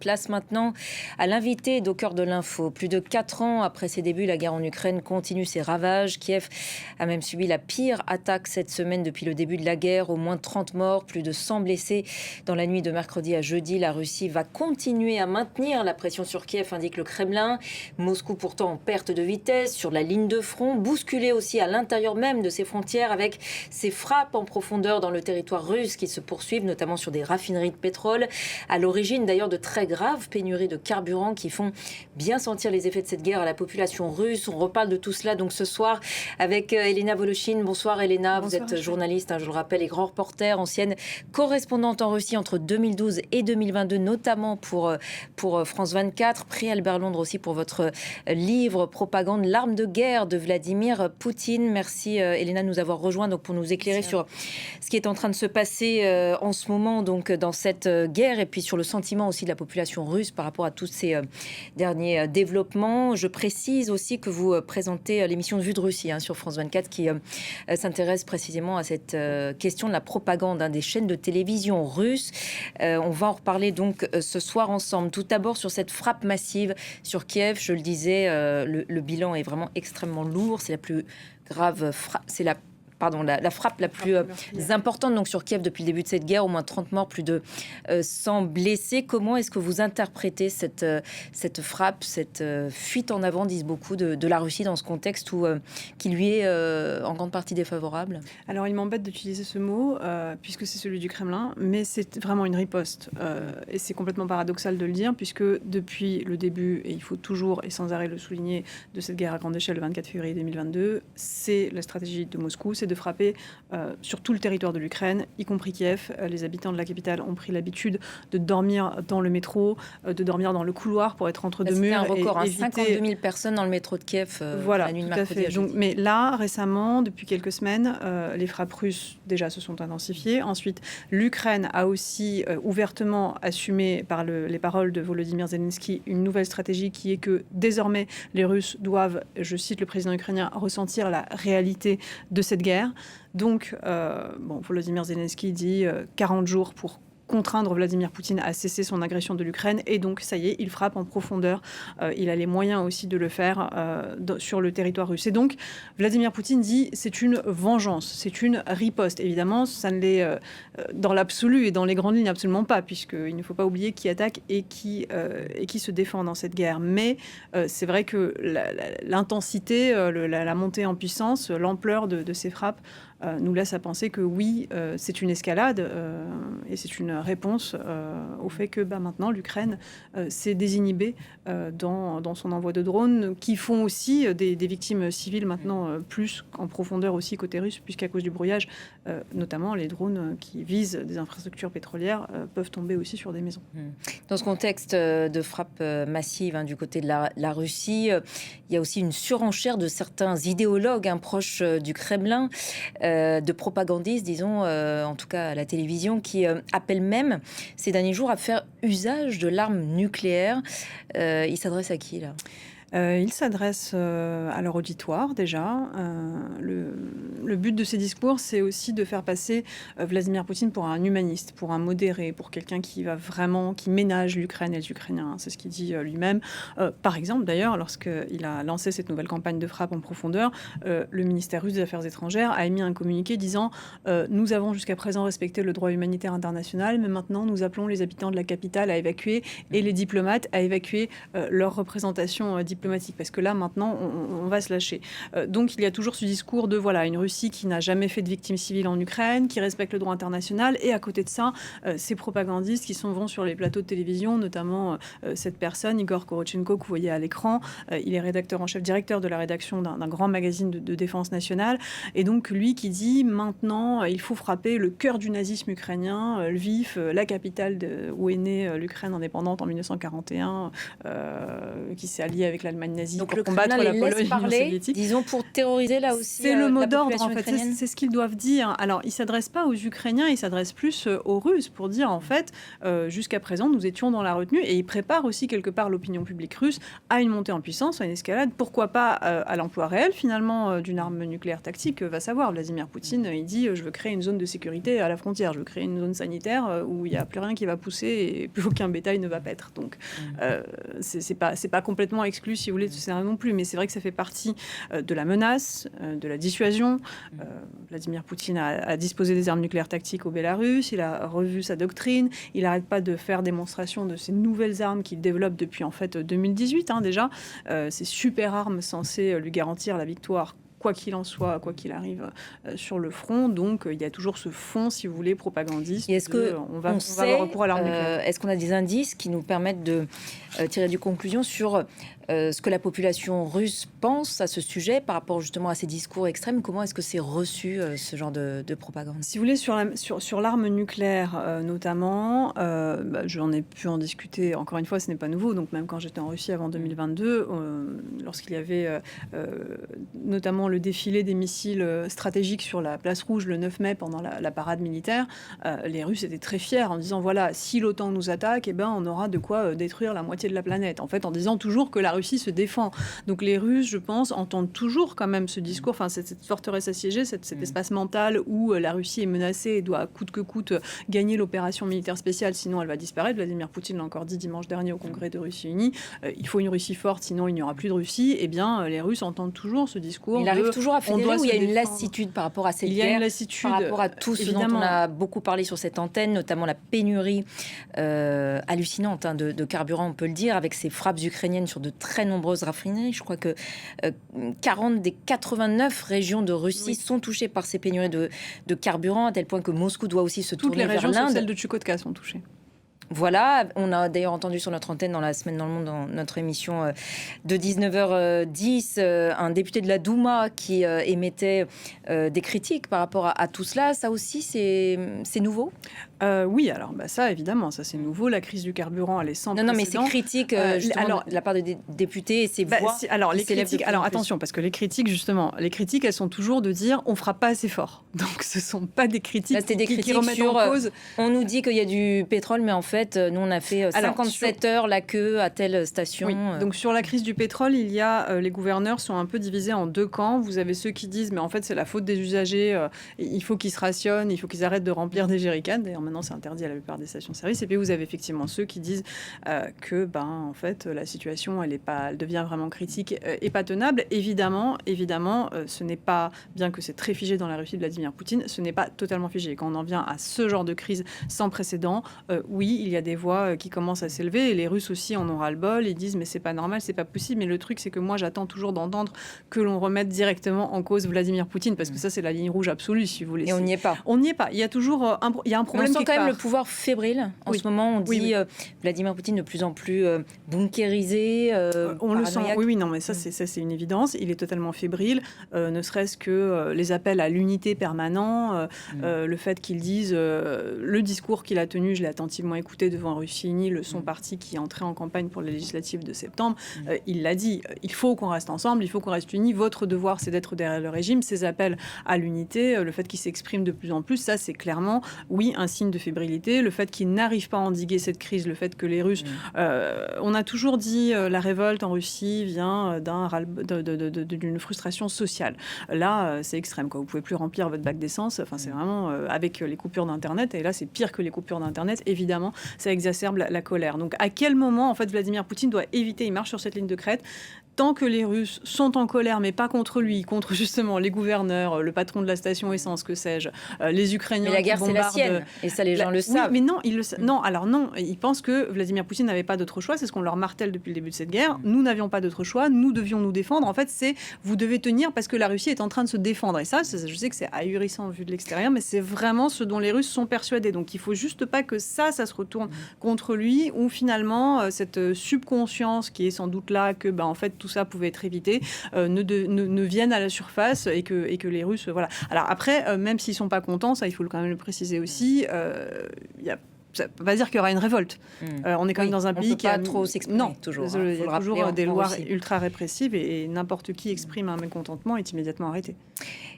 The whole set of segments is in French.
Place maintenant à l'invité d'Au cœur de l'info. Plus de 4 ans après ses débuts, la guerre en Ukraine continue ses ravages. Kiev a même subi la pire attaque cette semaine depuis le début de la guerre. Au moins 30 morts, plus de 100 blessés. Dans la nuit de mercredi à jeudi, la Russie va continuer à maintenir la pression sur Kiev, indique le Kremlin. Moscou pourtant en perte de vitesse sur la ligne de front, bousculé aussi à l'intérieur même de ses frontières avec ses frappes en profondeur dans le territoire russe qui se poursuivent, notamment sur des raffineries de pétrole. À l'origine d'ailleurs de très graves pénuries de carburant qui font bien sentir les effets de cette guerre à la population russe. On reparle de tout cela donc ce soir avec Elena Voloshin. Bonsoir Elena, vous êtes journaliste, je le rappelle, et grand reporter, ancienne correspondante en Russie entre 2012 et 2022, notamment pour France 24, prix Albert Londres aussi pour votre livre Propagande, l'arme de guerre de Vladimir Poutine. Merci Elena de nous avoir rejoint donc pour nous éclairer sur ce qui est en train de se passer en ce moment donc dans cette guerre et puis sur le sentiment aussi de la population russe par rapport à tous ces derniers développements. Je précise aussi que vous présentez l'émission Vue de Russie sur France 24 qui s'intéresse précisément à cette question de la propagande des chaînes de télévision russes. On va en reparler donc ce soir ensemble. Tout d'abord sur cette frappe massive sur Kiev, je le disais, le bilan est vraiment extrêmement lourd. C'est la plus grave frappe, la frappe la plus importante donc, sur Kiev depuis le début de cette guerre. Au moins 30 morts, plus de 100 blessés. Comment est-ce que vous interprétez cette frappe, cette fuite en avant, disent beaucoup, de la Russie dans ce contexte qui lui est en grande partie défavorable? Alors, il m'embête d'utiliser ce mot, puisque c'est celui du Kremlin, mais c'est vraiment une riposte. Et c'est complètement paradoxal de le dire, puisque depuis le début, et il faut toujours et sans arrêt le souligner, de cette guerre à grande échelle le 24 février 2022, c'est la stratégie de Moscou, c'est de frapper sur tout le territoire de l'Ukraine, y compris Kiev. Les habitants de la capitale ont pris l'habitude de dormir dans le métro, de dormir dans le couloir pour être entre deux murs. C'était un record, éviter... 52 000 personnes dans le métro de Kiev la nuit de mercredi à jeudi. Donc, mais là, récemment, depuis quelques semaines, les frappes russes déjà se sont intensifiées. Ensuite, l'Ukraine a aussi ouvertement assumé par les paroles de Volodymyr Zelensky une nouvelle stratégie qui est que désormais les Russes doivent, je cite le président ukrainien, ressentir la réalité de cette guerre. Donc, Volodymyr Zelensky dit 40 jours pour contraindre Vladimir Poutine à cesser son agression de l'Ukraine. Et donc, ça y est, il frappe en profondeur. Il a les moyens aussi de le faire sur le territoire russe. Et donc, Vladimir Poutine dit c'est une vengeance, c'est une riposte. Évidemment, ça ne l'est dans l'absolu et dans les grandes lignes absolument pas, puisqu'il ne faut pas oublier qui attaque et qui se défend dans cette guerre. Mais c'est vrai que l'intensité, la montée en puissance, l'ampleur de ces frappes nous laisse à penser que oui, c'est une escalade et c'est une réponse au fait que maintenant l'Ukraine s'est désinhibée dans son envoi de drones qui font aussi des victimes civiles maintenant plus en profondeur aussi côté russe, puisqu'à cause du brouillage, notamment les drones qui visent des infrastructures pétrolières peuvent tomber aussi sur des maisons. Dans ce contexte de frappe massive du côté de la Russie, il y a aussi une surenchère de certains idéologues proches du Kremlin, de propagandistes, disons, en tout cas à la télévision, qui appellent même ces derniers jours à faire usage de l'arme nucléaire. Il s'adresse à qui, là ? Il s'adresse à leur auditoire déjà. Le but de ces discours, c'est aussi de faire passer Vladimir Poutine pour un humaniste, pour un modéré, pour quelqu'un qui ménage l'Ukraine et les Ukrainiens. C'est ce qu'il dit lui-même. Par exemple, d'ailleurs, lorsqu'il a lancé cette nouvelle campagne de frappe en profondeur, le ministère russe des Affaires étrangères a émis un communiqué disant nous avons jusqu'à présent respecté le droit humanitaire international, mais maintenant nous appelons les habitants de la capitale à évacuer et les diplomates à évacuer leur représentation diplomatique, parce que là, maintenant, on va se lâcher. Donc, il y a toujours ce discours de, une Russie qui n'a jamais fait de victimes civiles en Ukraine, qui respecte le droit international, et à côté de ça, ces propagandistes qui vont sur les plateaux de télévision, notamment cette personne, Igor Korotchenko, que vous voyez à l'écran. Il est rédacteur en chef, directeur de la rédaction d'un grand magazine de défense nationale, et donc, lui qui dit, maintenant, il faut frapper le cœur du nazisme ukrainien, Lviv, la capitale où est née l'Ukraine indépendante en 1941, qui s'est alliée avec l'Allemagne nazie Donc pour le combattre Kremlin la les Pologne laisse parler, soviétique. disons, pour terroriser là aussi C'est le mot la d'ordre, population en fait. ukrainienne. C'est ce qu'ils doivent dire. Alors, ils ne s'adressent pas aux Ukrainiens, ils s'adressent plus aux Russes pour dire, en fait, jusqu'à présent, nous étions dans la retenue. Et ils préparent aussi, quelque part, l'opinion publique russe à une montée en puissance, à une escalade. Pourquoi pas à l'emploi réel, finalement, d'une arme nucléaire tactique. Va savoir, Vladimir Poutine, il dit, je veux créer une zone de sécurité à la frontière. Je veux créer une zone sanitaire où il n'y a plus rien qui va pousser et plus aucun bétail ne va paître. Donc, c'est pas complètement exclu, si vous voulez, de ce scénario non plus. Mais c'est vrai que ça fait partie de la menace, de la dissuasion. Vladimir Poutine a disposé des armes nucléaires tactiques au Bélarus, il a revu sa doctrine, il n'arrête pas de faire démonstration de ces nouvelles armes qu'il développe depuis en fait 2018 déjà. Ces super armes censées lui garantir la victoire quoi qu'il en soit, quoi qu'il arrive sur le front. Donc, il y a toujours ce fond, si vous voulez, propagandiste. Et est-ce que on va avoir recours à l'arme nucléaire. Est-ce qu'on a des indices qui nous permettent de tirer des conclusions sur ce que la population russe pense à ce sujet par rapport justement à ces discours extrêmes? Comment est-ce que c'est reçu, ce genre de propagande? Si vous voulez, sur l'arme nucléaire notamment, j'en ai pu en discuter. Encore une fois, ce n'est pas nouveau. Donc, même quand j'étais en Russie avant 2022, lorsqu'il y avait notamment le défilé des missiles stratégiques sur la place rouge le 9 mai pendant la parade militaire, les Russes étaient très fiers en disant, voilà, si l'OTAN nous attaque, eh ben, on aura de quoi détruire la moitié de la planète. En fait, en disant toujours que la Russie se défend. Donc les Russes, je pense, entendent toujours quand même ce discours, enfin cette forteresse assiégée, cet espace mental où la Russie est menacée et doit coûte que coûte gagner l'opération militaire spéciale, sinon elle va disparaître. Vladimir Poutine l'a encore dit dimanche dernier au congrès de Russie unie. Il faut une Russie forte, sinon il n'y aura plus de Russie. Eh bien, les Russes entendent toujours ce discours. Il arrive toujours à fédérer ou il y a une défendre. lassitude par rapport à cette Il y a guerre, une lassitude, par rapport à tout ce dont on a beaucoup parlé sur cette antenne, notamment la pénurie hallucinante de carburant, on peut le dire, avec ces frappes ukrainiennes sur de très nombreuses raffineries. Je crois que 40 des 89 régions de Russie sont touchées par ces pénuries de carburant, à tel point que Moscou doit aussi se tourner vers l'Inde. Toutes les régions, sauf celles de Tchukotka, sont touchées. Voilà, on a d'ailleurs entendu sur notre antenne dans la semaine dans le monde, dans notre émission de 19h10, un député de la Douma qui émettait des critiques par rapport à tout cela. Ça aussi, c'est nouveau? Oui, alors ça, évidemment, ça c'est nouveau. La crise du carburant, elle est sans précédent. Non, mais ces critiques, justement, de la part des députés et ces voix... les critiques, alors attention, parce que les critiques, justement, elles sont toujours de dire on fera pas assez fort. Donc ce sont pas des critiques, là, des critiques qui remettent sur, en cause. On nous dit qu'il y a du pétrole, mais en fait, nous, on a fait 57 heures la queue à telle station. Oui. Donc sur la crise du pétrole, il y a les gouverneurs sont un peu divisés en deux camps. Vous avez ceux qui disent mais en fait c'est la faute des usagers, il faut qu'ils se rationnent, il faut qu'ils arrêtent de remplir des jerrycans. D'ailleurs maintenant c'est interdit à la plupart des stations-service. Et puis vous avez effectivement ceux qui disent que en fait la situation elle devient vraiment critique et pas tenable. Évidemment, ce n'est pas, bien que c'est très figé dans la Russie de Vladimir Poutine, ce n'est pas totalement figé. Quand on en vient à ce genre de crise sans précédent, oui, il y a des voix qui commencent à s'élever et les Russes aussi en ont ras-le-bol. Ils disent mais c'est pas normal, c'est pas possible. Mais le truc c'est que moi j'attends toujours d'entendre que l'on remette directement en cause Vladimir Poutine parce que ça c'est la ligne rouge absolue si vous voulez. Et on n'y est pas. On n'y est pas. Il y a toujours un problème. On sent quand même le pouvoir fébrile. En ce moment, on dit Vladimir Poutine de plus en plus bunkérisé. On le sent. Oui, non, mais ça c'est une évidence. Il est totalement fébrile. Ne serait-ce que les appels à l'unité permanent, le fait qu'il dise le discours qu'il a tenu, je l'ai attentivement écouté devant Russie-Unie, son parti qui est entré en campagne pour les législatives de septembre, il l'a dit, il faut qu'on reste ensemble, il faut qu'on reste unis, votre devoir c'est d'être derrière le régime, ces appels à l'unité, le fait qu'il s'exprime de plus en plus, ça c'est clairement, oui, un signe de fébrilité, le fait qu'il n'arrive pas à endiguer cette crise, le fait que les Russes, on a toujours dit la révolte en Russie vient d'une frustration sociale. Là, c'est extrême, quoi. Vous pouvez plus remplir votre bac d'essence, enfin c'est vraiment avec les coupures d'internet, et là c'est pire que les coupures d'internet, évidemment, ça exacerbe la colère. Donc à quel moment, en fait, Vladimir Poutine doit éviter, il marche sur cette ligne de crête, tant que les Russes sont en colère, mais pas contre lui, contre justement les gouverneurs, le patron de la station essence, que sais-je, les Ukrainiens. Mais la guerre, c'est la sienne, et ça, les gens le savent. Oui, mais non, non, ils pensent que Vladimir Poutine n'avait pas d'autre choix, c'est ce qu'on leur martèle depuis le début de cette guerre. Nous n'avions pas d'autre choix, nous devions nous défendre. En fait, c'est vous devez tenir parce que la Russie est en train de se défendre. Et ça, je sais que c'est ahurissant vu de l'extérieur, mais c'est vraiment ce dont les Russes sont persuadés. Donc, il faut juste pas que ça se retourne contre lui, ou finalement, cette subconscience qui est sans doute là, que en fait, tout ça pouvait être évité, ne viennent à la surface et que les Russes... Voilà. Alors après, même s'ils ne sont pas contents, ça il faut quand même le préciser aussi, il y a ça ne veut pas dire qu'il y aura une révolte. On est quand même dans un pays qui a trop s'exprimer. Non, toujours. Il y a toujours des lois ultra répressives et n'importe qui exprime un mécontentement est immédiatement arrêté.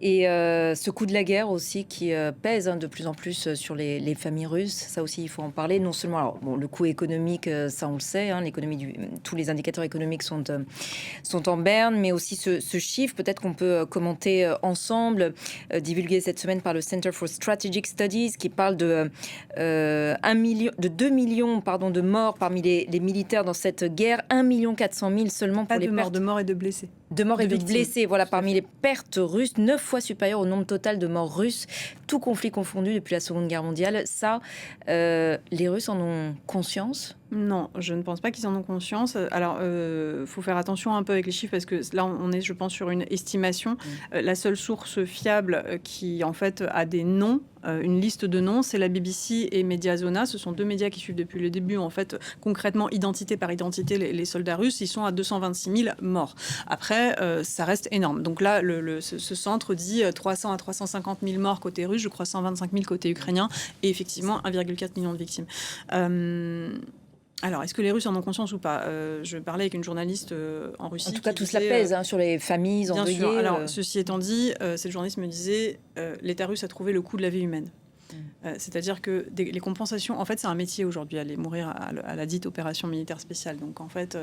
Et ce coût de la guerre aussi qui pèse de plus en plus sur les familles russes, ça aussi il faut en parler. Non seulement le coût économique, ça on le sait, tous les indicateurs économiques sont en berne, mais aussi ce chiffre peut-être qu'on peut commenter ensemble, divulgué cette semaine par le Center for Strategic Studies, qui parle de 2 millions de morts parmi les militaires dans cette guerre, 1,4 million seulement pour les pertes. De morts et de blessés. De morts et de blessés, voilà, parmi les pertes russes, 9 fois supérieur au nombre total de morts russes, tout conflit confondu depuis la Seconde Guerre mondiale. Ça, les Russes en ont conscience ? Non, je ne pense pas qu'ils en ont conscience. Alors, faut faire attention un peu avec les chiffres parce que là, on est, je pense, sur une estimation. La seule source fiable qui, en fait, a des noms, une liste de noms, c'est la BBC et Mediazona. Ce sont deux médias qui suivent depuis le début, en fait, concrètement, identité par identité, les soldats russes. Ils sont à 226 000 morts. Après, ça reste énorme. Donc là, ce centre dit 300 à 350 000 morts côté russe, je crois 125 000 côté ukrainien, et effectivement 1,4 million de victimes. Alors, est-ce que les Russes en ont conscience ou pas ? Je parlais avec une journaliste en Russie. En tout cas, tout cela pèse sur les familles endeuillées. Bien sûr. Alors, ceci étant dit, cette journaliste me disait l'État russe a trouvé le coût de la vie humaine. C'est-à-dire que les compensations, en fait, c'est un métier aujourd'hui, aller mourir à la dite opération militaire spéciale. Donc, en fait,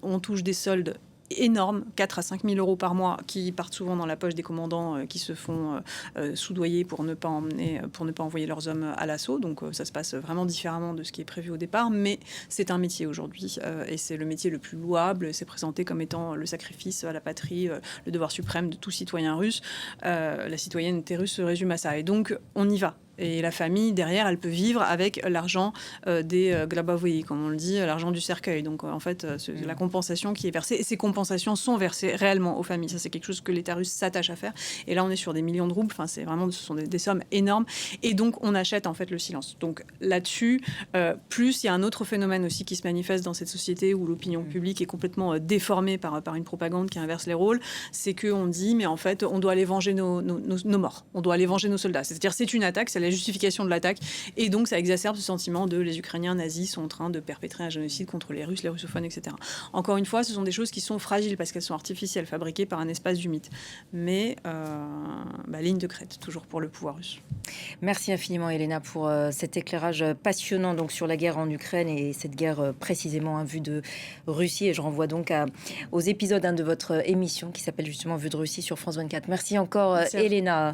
on touche des soldes énormes, 4 à 5 000 euros par mois, qui partent souvent dans la poche des commandants qui se font soudoyer pour ne pas envoyer leurs hommes à l'assaut. Donc ça se passe vraiment différemment de ce qui est prévu au départ, mais c'est un métier aujourd'hui et c'est le métier le plus louable. C'est présenté comme étant le sacrifice à la patrie, le devoir suprême de tout citoyen russe. La citoyenneté russe se résume à ça. Et donc on y va. Et la famille, derrière, elle peut vivre avec l'argent des glabavoyi, comme on le dit, l'argent du cercueil. Donc, en fait, c'est la compensation qui est versée. Et ces compensations sont versées réellement aux familles. Ça, c'est quelque chose que l'État russe s'attache à faire. Et là, on est sur des millions de roubles. Enfin, ce sont des sommes énormes. Et donc, on achète, en fait, le silence. Donc, là-dessus, plus, il y a un autre phénomène aussi qui se manifeste dans cette société où l'opinion publique est complètement déformée par une propagande qui inverse les rôles. C'est qu'on dit, mais en fait, on doit aller venger nos morts. On doit aller venger nos soldats. C'est-à-dire, c'est une attaque, c'est la justification de l'attaque, et donc ça exacerbe ce sentiment de les Ukrainiens nazis sont en train de perpétrer un génocide contre les Russes, les russophones, etc. Encore une fois, ce sont des choses qui sont fragiles parce qu'elles sont artificielles, fabriquées par un espace du mythe. Mais ligne de crête, toujours pour le pouvoir russe. Merci infiniment, Elena, pour cet éclairage passionnant donc, sur la guerre en Ukraine et cette guerre précisément vue de Russie. Et je renvoie donc aux épisodes de votre émission qui s'appelle justement Vue de Russie sur France 24. Merci encore, Elena.